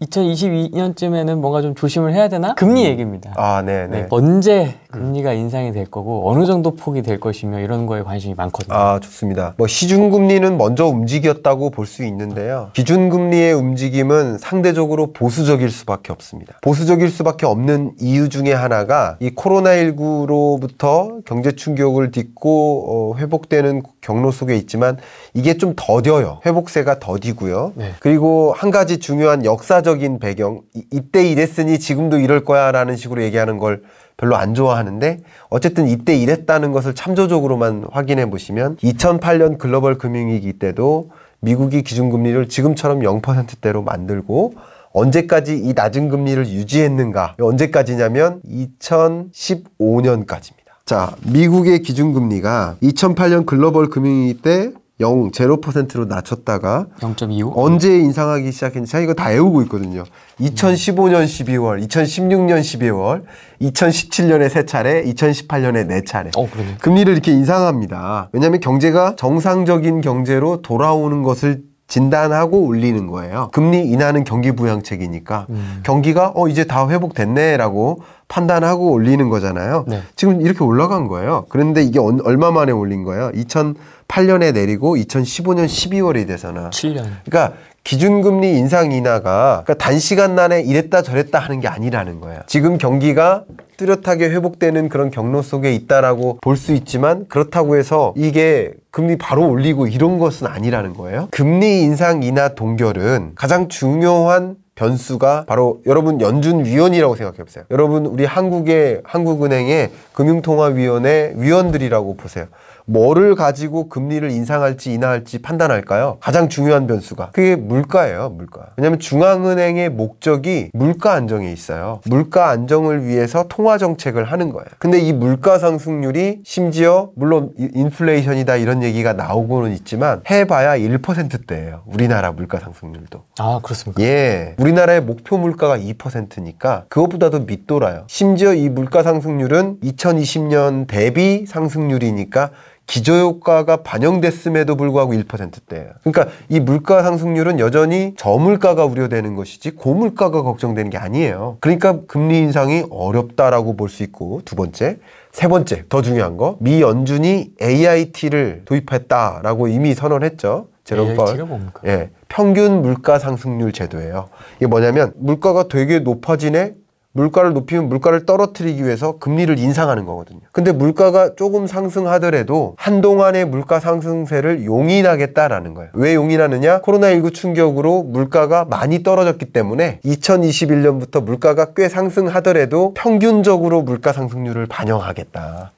2022년쯤에는 뭔가 좀 조심을 해야 되나? 금리 얘기입니다. 아, 네. 언제 금리가 인상이 될 거고 어느 정도 폭이 될 것이며 이런 거에 관심이 많거든요. 아, 좋습니다. 뭐 시중금리는 먼저 움직였다고 볼 수 있는데요. 기준금리의 움직임은 상대적으로 보수적일 수밖에 없습니다. 보수적일 수밖에 없는 이유 중에 하나가 이 코로나19로부터 경제 충격을 딛고 회복되는 경로 속에 있지만 이게 좀 더뎌요. 회복세가 더디고요. 네. 그리고 한 가지 중요한 역사적인 배경, 이때 이랬으니 지금도 이럴 거야 라는 식으로 얘기하는 걸 별로 안 좋아하는데 어쨌든 이때 이랬다는 것을 참조적으로만 확인해 보시면 2008년 글로벌 금융위기 때도 미국이 기준금리를 지금처럼 0%대로 만들고 언제까지 이 낮은 금리를 유지했는가? 언제까지냐면 2015년까지입니다. 자, 미국의 기준금리가 2008년 글로벌 금융위기 때 0%로 낮췄다가 0.25? 언제 인상하기 시작했는지 제가 이거 다 외우고 있거든요. 2015년 12월, 2016년 12월, 2017년에 3차례, 2018년에 4차례. 그러네. 금리를 이렇게 인상합니다. 왜냐하면 경제가 정상적인 경제로 돌아오는 것을 진단하고 올리는 거예요. 금리 인하는 경기 부양책이니까 경기가 이제 다 회복됐네 라고 판단하고 올리는 거잖아요. 네. 지금 이렇게 올라간 거예요. 그런데 이게 얼마 만에 올린 거예요? 2008년에 내리고 2015년 12월이 돼서는 7년. 그러니까 기준금리 인상 인하가 그러니까 단시간 내에 이랬다 저랬다 하는 게 아니라는 거예요. 지금 경기가 뚜렷하게 회복되는 그런 경로 속에 있다라고 볼 수 있지만 그렇다고 해서 이게 금리 바로 올리고 이런 것은 아니라는 거예요. 금리 인상 인하 동결은 가장 중요한 변수가 바로 여러분 연준위원이라고 생각해 보세요. 여러분 우리 한국은행의 금융통화위원회 위원들이라고 보세요. 뭐를 가지고 금리를 인상할지 인하할지 판단할까요? 가장 중요한 변수가 그게 물가예요. 물가. 왜냐하면 중앙은행의 목적이 물가 안정에 있어요. 물가 안정을 위해서 통화 정책을 하는 거예요. 근데 이 물가 상승률이 심지어 물론 인플레이션이다 이런 얘기가 나오고는 있지만 해봐야 1%대예요. 우리나라 물가 상승률도. 아, 그렇습니까? 예. 우리나라의 목표 물가가 2%니까 그것보다도 밑돌아요. 심지어 이 물가 상승률은 2020년 대비 상승률이니까 기저효과가 반영됐음에도 불구하고 1%대예요. 그러니까 이 물가 상승률은 여전히 저물가가 우려되는 것이지 고물가가 걱정되는 게 아니에요. 그러니까 금리 인상이 어렵다라고 볼 수 있고 두 번째, 세 번째 더 중요한 거 미 연준이 AIT를 도입했다라고 이미 선언했죠. AIT가 뭡니까? 예, 평균 물가 상승률 제도예요. 이게 뭐냐면 물가가 되게 높아지네. 물가를 높이면 물가를 떨어뜨리기 위해서 금리를 인상하는 거거든요. 근데 물가가 조금 상승하더라도 한동안의 물가 상승세를 용인하겠다라는 거예요. 왜 용인하느냐? 코로나19 충격으로 물가가 많이 떨어졌기 때문에 2021년부터 물가가 꽤 상승하더라도 평균적으로 물가 상승률을 반영하겠다.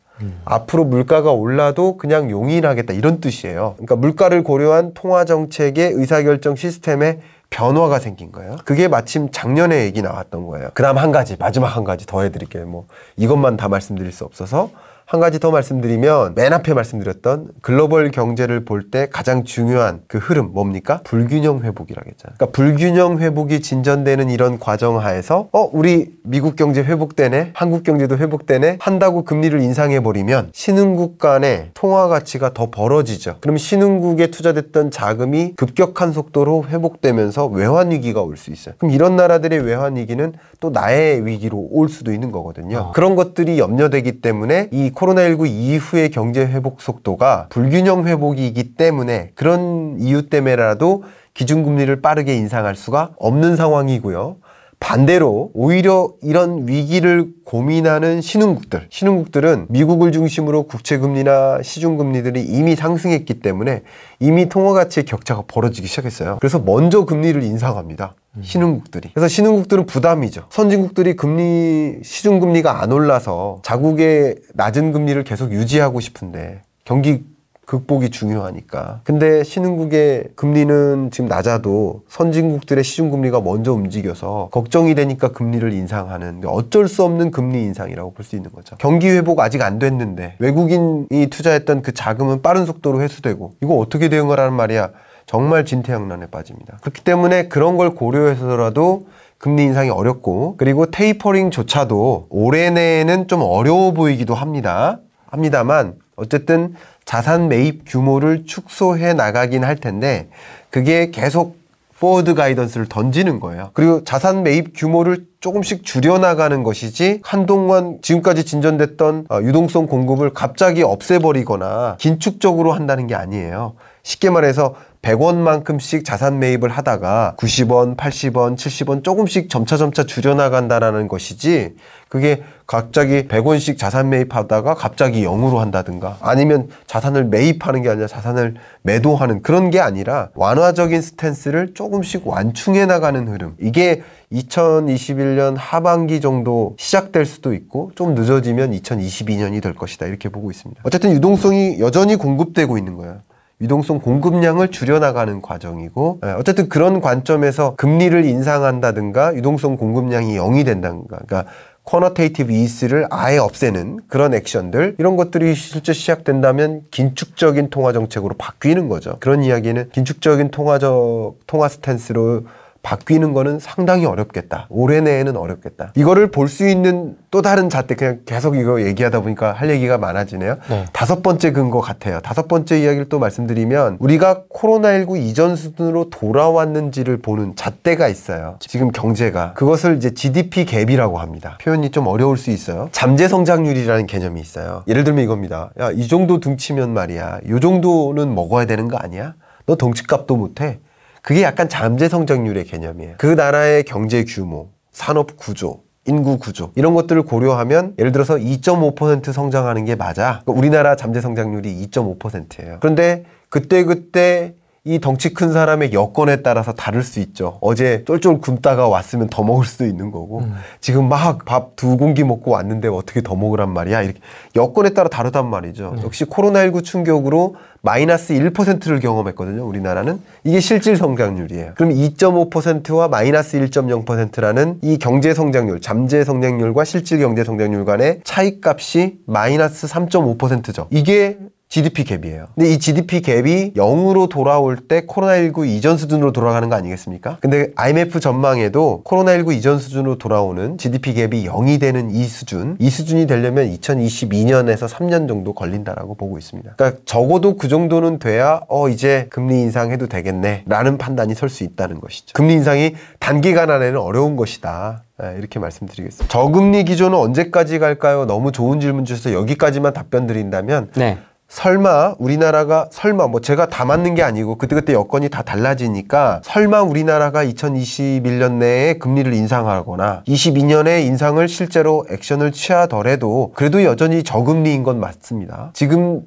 앞으로 물가가 올라도 그냥 용인하겠다 이런 뜻이에요. 그러니까 물가를 고려한 통화정책의 의사결정 시스템에 변화가 생긴 거예요. 그게 마침 작년에 얘기 나왔던 거예요. 그 다음 한 가지, 마지막 한 가지 더 해드릴게요. 뭐 이것만 다 말씀드릴 수 없어서 한 가지 더 말씀드리면 맨 앞에 말씀드렸던 글로벌 경제를 볼 때 가장 중요한 그 흐름 뭡니까? 불균형 회복이라고 했잖아요. 그러니까 불균형 회복이 진전되는 이런 과정 하에서 우리 미국 경제 회복되네, 한국 경제도 회복되네 한다고 금리를 인상해버리면 신흥국 간의 통화 가치가 더 벌어지죠. 그럼 신흥국에 투자됐던 자금이 급격한 속도로 회복되면서 외환 위기가 올 수 있어요. 그럼 이런 나라들의 외환 위기는 또 나의 위기로 올 수도 있는 거거든요. 그런 것들이 염려되기 때문에 이 코로나19 이후의 경제 회복 속도가 불균형 회복이기 때문에 그런 이유 때문에라도 기준금리를 빠르게 인상할 수가 없는 상황이고요. 반대로 오히려 이런 위기를 고민하는 신흥국들은 미국을 중심으로 국채금리나 시중금리들이 이미 상승했기 때문에 이미 통화가치의 격차가 벌어지기 시작했어요. 그래서 먼저 금리를 인상합니다. 신흥국들이. 그래서 신흥국들은 부담이죠. 선진국들이 시중금리가 안 올라서 자국의 낮은 금리를 계속 유지하고 싶은데 경기 극복이 중요하니까. 근데 신흥국의 금리는 지금 낮아도 선진국들의 시중금리가 먼저 움직여서 걱정이 되니까 금리를 인상하는 어쩔 수 없는 금리 인상이라고 볼 수 있는 거죠. 경기 회복 아직 안 됐는데 외국인이 투자했던 그 자금은 빠른 속도로 회수되고 이거 어떻게 대응하라는 말이야. 정말 진퇴양난에 빠집니다. 그렇기 때문에 그런 걸 고려해서라도 금리 인상이 어렵고 그리고 테이퍼링조차도 올해 내에는 좀 어려워 보이기도 합니다만 어쨌든 자산 매입 규모를 축소해 나가긴 할 텐데 그게 계속 포워드 가이던스를 던지는 거예요. 그리고 자산 매입 규모를 조금씩 줄여나가는 것이지 한동안 지금까지 진전됐던 유동성 공급을 갑자기 없애버리거나 긴축적으로 한다는 게 아니에요. 쉽게 말해서 100원만큼씩 자산 매입을 하다가 90원, 80원, 70원 조금씩 점차 줄여나간다라는 것이지 그게 갑자기 100원씩 자산 매입하다가 갑자기 0으로 한다든가 아니면 자산을 매입하는 게 아니라 자산을 매도하는 그런 게 아니라 완화적인 스탠스를 조금씩 완충해 나가는 흐름. 이게 2021년 하반기 정도 시작될 수도 있고 좀 늦어지면 2022년이 될 것이다 이렇게 보고 있습니다. 어쨌든 유동성이 여전히 공급되고 있는 거예요. 유동성 공급량을 줄여나가는 과정이고 어쨌든 그런 관점에서 금리를 인상한다든가 유동성 공급량이 0이 된다든가 그러니까 쿼너테이티브 이스를 아예 없애는 그런 액션들 이런 것들이 실제 시작된다면 긴축적인 통화 정책으로 바뀌는 거죠. 그런 이야기는 긴축적인 통화 스탠스로 바뀌는 거는 상당히 어렵겠다. 올해 내에는 어렵겠다. 이거를 볼 수 있는 또 다른 잣대 그냥 계속 이거 얘기하다 보니까 할 얘기가 많아지네요. 네. 5번째 근거 같아요. 5번째 이야기를 또 말씀드리면 우리가 코로나19 이전 수준으로 돌아왔는지를 보는 잣대가 있어요. 지금 경제가. 그것을 이제 GDP 갭이라고 합니다. 표현이 좀 어려울 수 있어요. 잠재 성장률이라는 개념이 있어요. 예를 들면 이겁니다. 야, 이 정도 등치면 말이야. 이 정도는 먹어야 되는 거 아니야? 너 덩치값도 못해. 그게 약간 잠재 성장률의 개념이에요. 그 나라의 경제 규모, 산업 구조, 인구 구조 이런 것들을 고려하면 예를 들어서 2.5% 성장하는 게 맞아. 그러니까 우리나라 잠재 성장률이 2.5%예요. 그런데 그때 이 덩치 큰 사람의 여건에 따라서 다를 수 있죠. 어제 쫄쫄 굶다가 왔으면 더 먹을 수도 있는 거고 지금 막 밥 2공기 먹고 왔는데 어떻게 더 먹으란 말이야. 이렇게 여건에 따라 다르단 말이죠. 역시 코로나19 충격으로 마이너스 1%를 경험했거든요. 우리나라는. 이게 실질 성장률이에요. 그럼 2.5%와 마이너스 1.0%라는 이 경제 성장률, 잠재 성장률과 실질 경제 성장률 간의 차이값이 마이너스 3.5%죠. 이게 GDP 갭이에요. 근데 이 GDP 갭이 0으로 돌아올 때 코로나19 이전 수준으로 돌아가는 거 아니겠습니까? 근데 IMF 전망에도 코로나19 이전 수준으로 돌아오는 GDP 갭이 0이 되는 이 수준이 되려면 2022년에서 3년 정도 걸린다라고 보고 있습니다. 그러니까 적어도 그 정도는 돼야 이제 금리 인상해도 되겠네 라는 판단이 설 수 있다는 것이죠. 금리 인상이 단기간 안에는 어려운 것이다. 이렇게 말씀드리겠습니다. 저금리 기조는 언제까지 갈까요? 너무 좋은 질문 주셔서 여기까지만 답변 드린다면 네. 설마 우리나라가 뭐 제가 다 맞는 게 아니고 그때 여건이 다 달라지니까 설마 우리나라가 2021년 내에 금리를 인상하거나 22년에 인상을 실제로 액션을 취하더라도 그래도 여전히 저금리인 건 맞습니다. 지금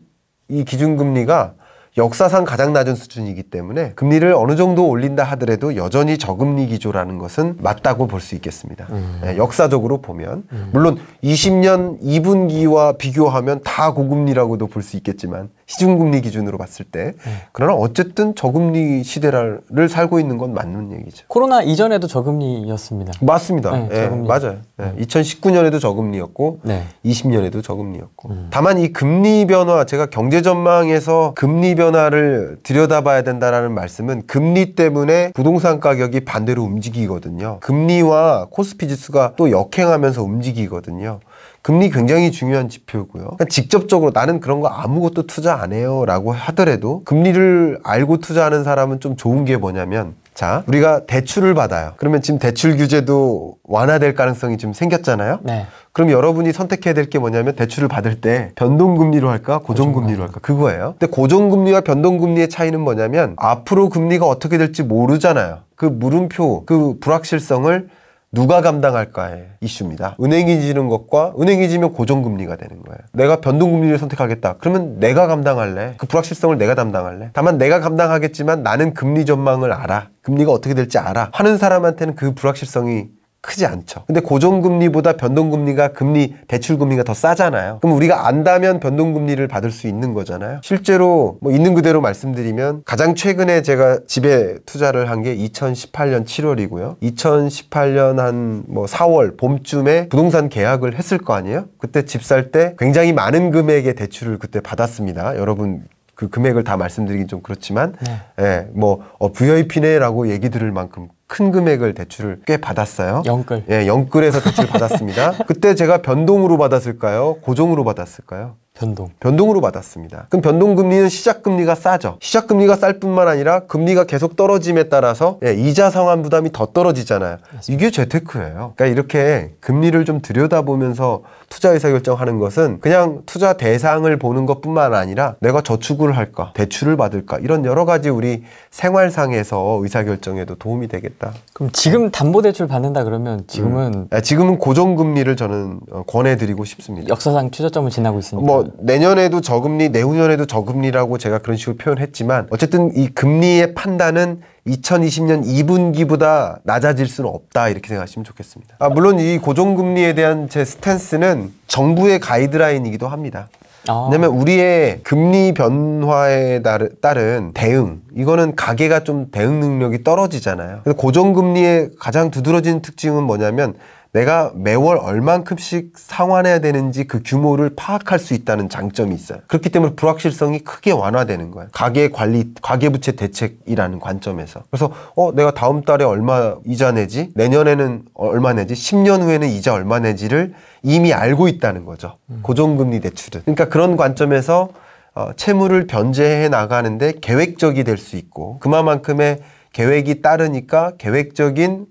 이 기준금리가 역사상 가장 낮은 수준이기 때문에 금리를 어느 정도 올린다 하더라도 여전히 저금리 기조라는 것은 맞다고 볼 수 있겠습니다. 네, 역사적으로 보면 물론 20년 2분기와 비교하면 다 고금리라고도 볼 수 있겠지만 시중금리 기준으로 봤을 때 그러나 어쨌든 저금리 시대를 살고 있는 건 맞는 얘기죠. 코로나 이전에도 저금리였습니다. 맞습니다. 네, 네, 저금리. 맞아요. 네, 2019년에도 저금리였고 네. 20년에도 저금리였고 다만 이 금리 변화 제가 경제 전망에서 금리 변화를 들여다봐야 된다라는 말씀은 금리 때문에 부동산 가격이 반대로 움직이거든요. 금리와 코스피 지수가 또 역행하면서 움직이거든요. 금리 굉장히 중요한 지표고요. 그러니까 직접적으로 나는 그런 거 아무것도 투자 안 해요 라고 하더라도 금리를 알고 투자하는 사람은 좀 좋은 게 뭐냐면 자, 우리가 대출을 받아요. 그러면 지금 대출 규제도 완화될 가능성이 좀 생겼잖아요. 네. 그럼 여러분이 선택해야 될 게 뭐냐면 대출을 받을 때 변동금리로 할까 고정금리로 할까 그거예요. 근데 고정금리와 변동금리의 차이는 뭐냐면 앞으로 금리가 어떻게 될지 모르잖아요. 그 물음표, 그 불확실성을 누가 감당할까의 이슈입니다. 은행이 지는 것과 은행이 지면 고정금리가 되는 거예요. 내가 변동금리를 선택하겠다. 그러면 내가 감당할래. 그 불확실성을 내가 담당할래. 다만 내가 감당하겠지만 나는 금리 전망을 알아. 금리가 어떻게 될지 알아. 하는 사람한테는 그 불확실성이 크지 않죠. 근데 고정금리보다 변동금리가 대출금리가 더 싸잖아요. 그럼 우리가 안다면 변동금리를 받을 수 있는 거잖아요. 실제로 뭐 있는 그대로 말씀드리면 가장 최근에 제가 집에 투자를 한 게 2018년 7월이고요. 2018년 한 뭐 4월 봄쯤에 부동산 계약을 했을 거 아니에요? 그때 집 살 때 굉장히 많은 금액의 대출을 그때 받았습니다. 여러분 그 금액을 다 말씀드리긴 좀 그렇지만 VIP네라고 얘기 들을 만큼 큰 금액을 대출을 꽤 받았어요. 영끌. 예, 영끌에서 대출 받았습니다. 그때 제가 변동으로 받았을까요? 고정으로 받았을까요? 변동으로 받았습니다. 그럼 변동금리는 시작금리가 싸죠. 시작금리가 쌀 뿐만 아니라 금리가 계속 떨어짐에 따라서 이자 상환 부담이 더 떨어지잖아요. 맞습니다. 이게 재테크예요. 그러니까 이렇게 금리를 좀 들여다보면서 투자 의사결정하는 것은 그냥 투자 대상을 보는 것뿐만 아니라 내가 저축을 할까, 대출을 받을까 이런 여러 가지 우리 생활상에서 의사결정에도 도움이 되겠다. 그럼 지금 담보대출 받는다 그러면 지금은 고정금리를 저는 권해드리고 싶습니다. 역사상 최저점을 지나고 있으니까. 뭐 내년에도 저금리, 내후년에도 저금리라고 제가 그런 식으로 표현했지만 어쨌든 이 금리의 판단은 2020년 2분기보다 낮아질 수는 없다 이렇게 생각하시면 좋겠습니다. 물론 이 고정금리에 대한 제 스탠스는 정부의 가이드라인이기도 합니다. 왜냐면 우리의 금리 변화에 따른 대응, 이거는 가계가 좀 대응 능력이 떨어지잖아요. 그래서 고정금리의 가장 두드러진 특징은 뭐냐면 내가 매월 얼만큼씩 상환해야 되는지 그 규모를 파악할 수 있다는 장점이 있어요. 그렇기 때문에 불확실성이 크게 완화되는 거예요. 가계 관리, 가계부채 대책이라는 관점에서. 그래서 내가 다음 달에 얼마 이자 내지, 내년에는 얼마 내지, 10년 후에는 이자 얼마 내지를 이미 알고 있다는 거죠. 고정금리 대출은. 그러니까 그런 관점에서 채무를 변제해 나가는데 계획적이 될 수 있고 그만큼의 계획이 따르니까 계획적인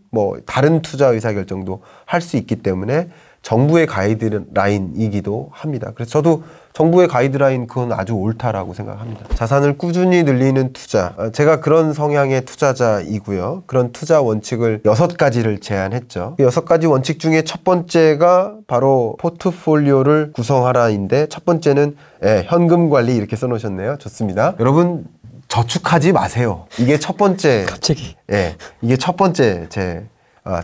다른 투자 의사결정도 할 수 있기 때문에 정부의 가이드라인이기도 합니다. 그래서 저도 정부의 가이드라인 그건 아주 옳다라고 생각합니다. 자산을 꾸준히 늘리는 투자. 제가 그런 성향의 투자자이고요. 그런 투자 원칙을 6가지를 제안했죠. 그 6가지 원칙 중에 첫 번째가 바로 포트폴리오를 구성하라인데 첫 번째는 현금 관리 이렇게 써놓으셨네요. 좋습니다. 여러분 저축하지 마세요. 이게 첫 번째. 갑자기. 이게 첫 번째 제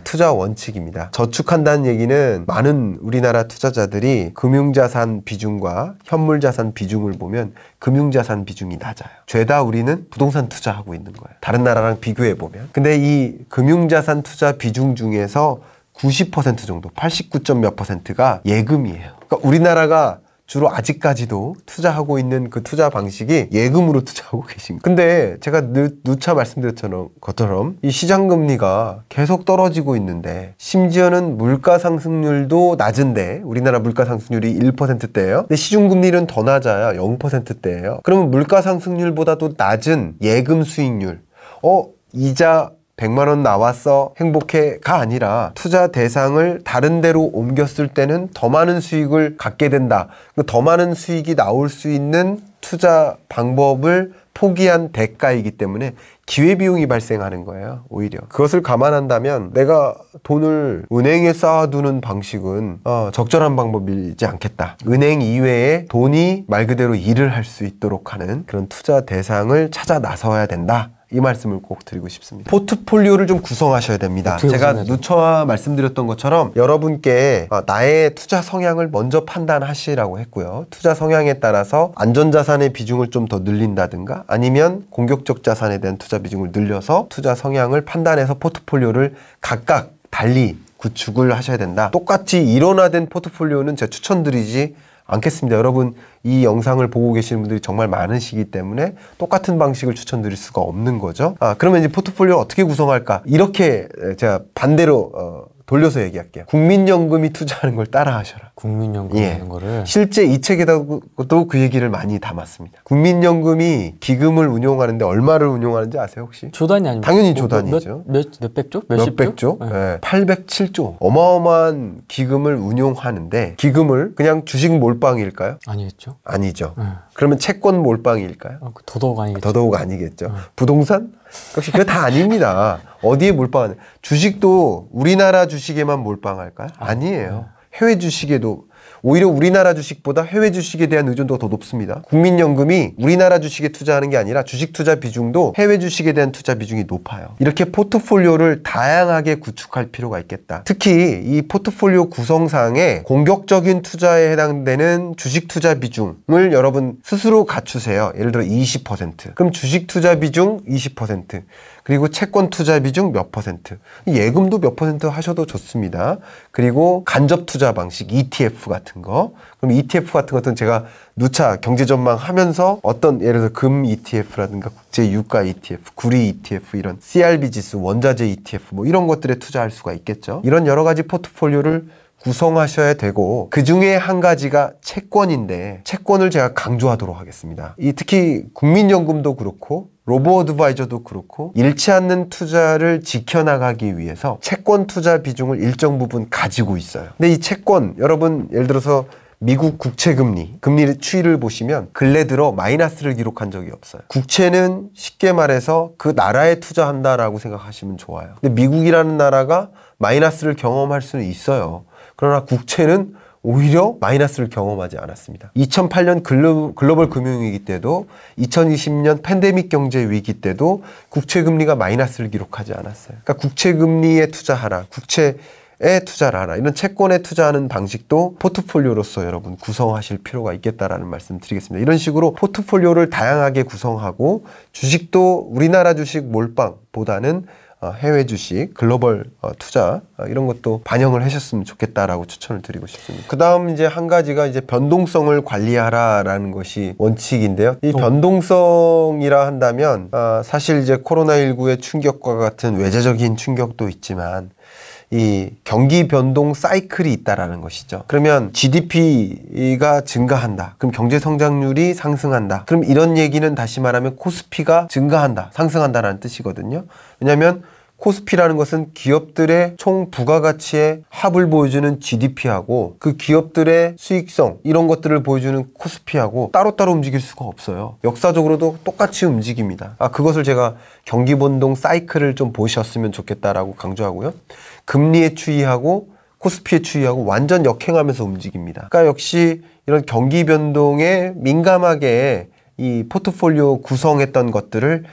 투자 원칙입니다. 저축한다는 얘기는 많은 우리나라 투자자들이 금융자산 비중과 현물자산 비중을 보면 금융자산 비중이 낮아요. 죄다 우리는 부동산 투자하고 있는 거예요. 다른 나라랑 비교해 보면. 근데 이 금융자산 투자 비중 중에서 90% 정도, 89점 몇 %가 예금이에요. 그러니까 우리나라가 주로 아직까지도 투자하고 있는 그 투자 방식이 예금으로 투자하고 계십니다. 근데 제가 누차 말씀드렸던 것처럼 이 시장금리가 계속 떨어지고 있는데 심지어는 물가상승률도 낮은데 우리나라 물가상승률이 1%대예요. 근데 시중금리는 더 낮아요. 0%대예요. 그러면 물가상승률보다도 낮은 예금 수익률 이자 100만 원 나왔어 행복해가 아니라 투자 대상을 다른 데로 옮겼을 때는 더 많은 수익을 갖게 된다. 더 많은 수익이 나올 수 있는 투자 방법을 포기한 대가이기 때문에 기회비용이 발생하는 거예요. 오히려 그것을 감안한다면 내가 돈을 은행에 쌓아두는 방식은 적절한 방법이지 않겠다. 은행 이외에 돈이 말 그대로 일을 할 수 있도록 하는 그런 투자 대상을 찾아 나서야 된다. 이 말씀을 꼭 드리고 싶습니다. 포트폴리오를 좀 구성하셔야 됩니다. 제가 누차 말씀드렸던 것처럼 여러분께 나의 투자 성향을 먼저 판단하시라고 했고요. 투자 성향에 따라서 안전자산의 비중을 좀 더 늘린다든가 아니면 공격적 자산에 대한 투자 비중을 늘려서 투자 성향을 판단해서 포트폴리오를 각각 달리 구축을 하셔야 된다. 똑같이 일원화된 포트폴리오는 제가 추천드리지 않겠습니다. 여러분 이 영상을 보고 계시는 분들이 정말 많으시기 때문에 똑같은 방식을 추천드릴 수가 없는 거죠. 그러면 이제 포트폴리오 어떻게 구성할까? 이렇게 제가 반대로 돌려서 얘기할게요. 국민연금이 투자하는 걸 따라 하셔라. 국민연금 하는 거를. 실제 이 책에도 그 얘기를 많이 담았습니다. 국민연금이 기금을 운용하는데 얼마를 운용하는지 아세요 혹시? 조단이 아닙니까? 당연히 조단이죠. 몇백 조? 몇백 조? 807조. 어마어마한 기금을 운용하는데 기금을 그냥 주식 몰빵일까요? 아니겠죠. 아니죠. 그러면 채권 몰빵일까요? 더더욱 아니겠죠. 더더욱 아니겠죠. 부동산? 역시 그거 다 아닙니다. 어디에 몰빵하는? 주식도 우리나라 주식에만 몰빵할까요? 아니에요. 해외 주식에도 오히려 우리나라 주식보다 해외 주식에 대한 의존도가 더 높습니다. 국민연금이 우리나라 주식에 투자하는 게 아니라 주식 투자 비중도 해외 주식에 대한 투자 비중이 높아요. 이렇게 포트폴리오를 다양하게 구축할 필요가 있겠다. 특히 이 포트폴리오 구성상에 공격적인 투자에 해당되는 주식 투자 비중을 여러분 스스로 갖추세요. 예를 들어 20%. 그럼 주식 투자 비중 20%. 그리고 채권 투자 비중 몇 %. 예금도 몇 % 하셔도 좋습니다. 그리고 간접 투자 방식 ETF 같은 거. 그럼 ETF 같은 것은 제가 누차 경제 전망 하면서 어떤 예를 들어 금 ETF라든가 국제 유가 ETF, 구리 ETF 이런 CRB 지수, 원자재 ETF 뭐 이런 것들에 투자할 수가 있겠죠. 이런 여러 가지 포트폴리오를 구성하셔야 되고, 그 중에 한 가지가 채권인데 채권을 제가 강조하도록 하겠습니다. 이 특히 국민연금도 그렇고 로보어드바이저도 그렇고 잃지 않는 투자를 지켜나가기 위해서 채권 투자 비중을 일정 부분 가지고 있어요. 근데 이 채권, 여러분 예를 들어서 미국 국채금리, 금리 추이를 보시면 근래 들어 마이너스를 기록한 적이 없어요. 국채는 쉽게 말해서 그 나라에 투자한다라고 생각하시면 좋아요. 근데 미국이라는 나라가 마이너스를 경험할 수는 있어요. 그러나 국채는 오히려 마이너스를 경험하지 않았습니다. 2008년 글로벌 금융위기 때도 2020년 팬데믹 경제 위기 때도 국채금리가 마이너스를 기록하지 않았어요. 그러니까 국채금리에 투자하라, 국채에 투자를 하라, 이런 채권에 투자하는 방식도 포트폴리오로서 여러분 구성하실 필요가 있겠다라는 말씀 드리겠습니다. 이런 식으로 포트폴리오를 다양하게 구성하고 주식도 우리나라 주식 몰빵보다는 해외 주식, 글로벌 투자 이런 것도 반영을 하셨으면 좋겠다라고 추천을 드리고 싶습니다. 그 다음 이제 한 가지가 이제 변동성을 관리하라라는 것이 원칙인데요. 이 변동성이라 한다면 사실 이제 코로나19의 충격과 같은 외재적인 충격도 있지만 이 경기 변동 사이클이 있다라는 것이죠. 그러면 GDP가 증가한다. 그럼 경제 성장률이 상승한다. 그럼 이런 얘기는 다시 말하면 코스피가 증가한다, 상승한다라는 뜻이거든요. 왜냐하면 코스피라는 것은 기업들의 총 부가가치의 합을 보여주는 GDP하고 그 기업들의 수익성 이런 것들을 보여주는 코스피하고 따로따로 움직일 수가 없어요. 역사적으로도 똑같이 움직입니다. 그것을 제가 경기 변동 사이클을 좀 보셨으면 좋겠다라고 강조하고요. 금리의 추이하고 코스피의 추이하고 완전 역행하면서 움직입니다. 그러니까 역시 이런 경기 변동에 민감하게 이 포트폴리오 구성했던 것들을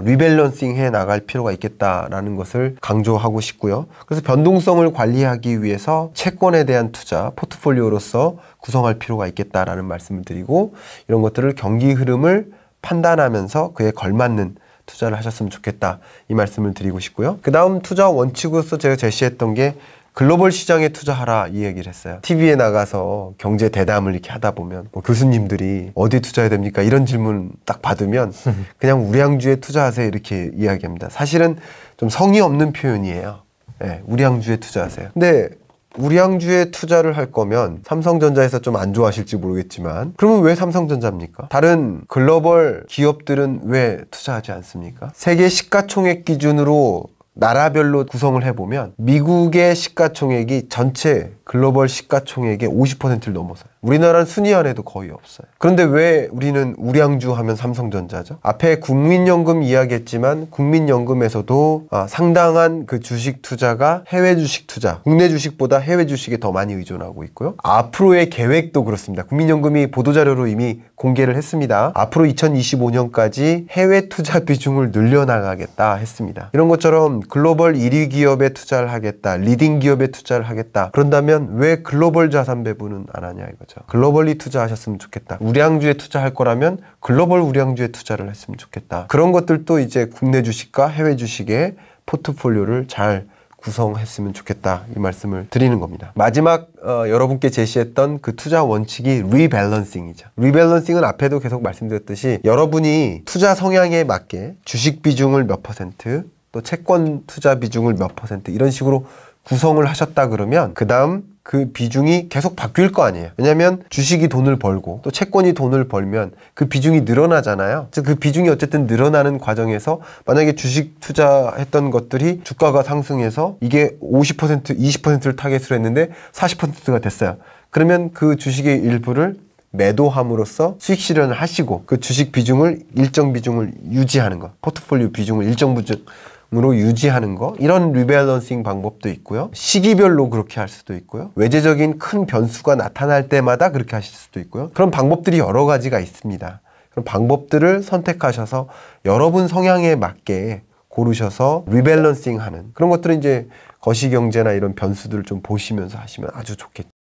리밸런싱 해 나갈 필요가 있겠다라는 것을 강조하고 싶고요. 그래서 변동성을 관리하기 위해서 채권에 대한 투자, 포트폴리오로서 구성할 필요가 있겠다라는 말씀을 드리고, 이런 것들을 경기 흐름을 판단하면서 그에 걸맞는 투자를 하셨으면 좋겠다, 이 말씀을 드리고 싶고요. 그 다음 투자 원칙으로서 제가 제시했던 게 글로벌 시장에 투자하라, 이 얘기를 했어요. TV에 나가서 경제 대담을 이렇게 하다 보면 교수님들이 어디 투자해야 됩니까? 이런 질문 딱 받으면 그냥 우량주에 투자하세요, 이렇게 이야기합니다. 사실은 좀 성의 없는 표현이에요. 네, 우량주에 투자하세요. 근데 우량주에 투자를 할 거면 삼성전자에서 좀 안 좋아하실지 모르겠지만 그러면 왜 삼성전자입니까? 다른 글로벌 기업들은 왜 투자하지 않습니까? 세계 시가총액 기준으로 나라별로 구성을 해보면 미국의 시가총액이 전체 글로벌 시가총액의 50%를 넘어서요. 우리나라는 순위 안에도 거의 없어요. 그런데 왜 우리는 우량주 하면 삼성전자죠? 앞에 국민연금 이야기했지만 국민연금에서도 상당한 그 주식 투자가 해외 주식 투자, 국내 주식보다 해외 주식에 더 많이 의존하고 있고요. 앞으로의 계획도 그렇습니다. 국민연금이 보도자료로 이미 공개를 했습니다. 앞으로 2025년까지 해외 투자 비중을 늘려나가겠다 했습니다. 이런 것처럼 글로벌 1위 기업에 투자를 하겠다, 리딩 기업에 투자를 하겠다. 그런다면 왜 글로벌 자산 배분은 안 하냐 이거죠. 글로벌리 투자하셨으면 좋겠다. 우량주에 투자할 거라면 글로벌 우량주에 투자를 했으면 좋겠다. 그런 것들도 이제 국내 주식과 해외 주식의 포트폴리오를 잘 구성했으면 좋겠다, 이 말씀을 드리는 겁니다. 마지막 여러분께 제시했던 그 투자 원칙이 리밸런싱이죠. 리밸런싱은 앞에도 계속 말씀드렸듯이 여러분이 투자 성향에 맞게 주식 비중을 몇 %, 또 채권 투자 비중을 몇 % 이런 식으로 구성을 하셨다 그러면 그 다음 그 비중이 계속 바뀔 거 아니에요. 왜냐하면 주식이 돈을 벌고 또 채권이 돈을 벌면 그 비중이 늘어나잖아요. 즉 그 비중이 어쨌든 늘어나는 과정에서 만약에 주식 투자했던 것들이 주가가 상승해서 이게 50%, 20%를 타겟으로 했는데 40%가 됐어요. 그러면 그 주식의 일부를 매도함으로써 수익 실현을 하시고 그 주식 비중을 일정 비중을 유지하는 거, 포트폴리오 비중을 일정 비중으로 유지하는 거, 이런 리밸런싱 방법도 있고요. 시기별로 그렇게 할 수도 있고요. 외재적인 큰 변수가 나타날 때마다 그렇게 하실 수도 있고요. 그런 방법들이 여러 가지가 있습니다. 그런 방법들을 선택하셔서 여러분 성향에 맞게 고르셔서 리밸런싱 하는 그런 것들은 이제 거시경제나 이런 변수들을 좀 보시면서 하시면 아주 좋겠죠.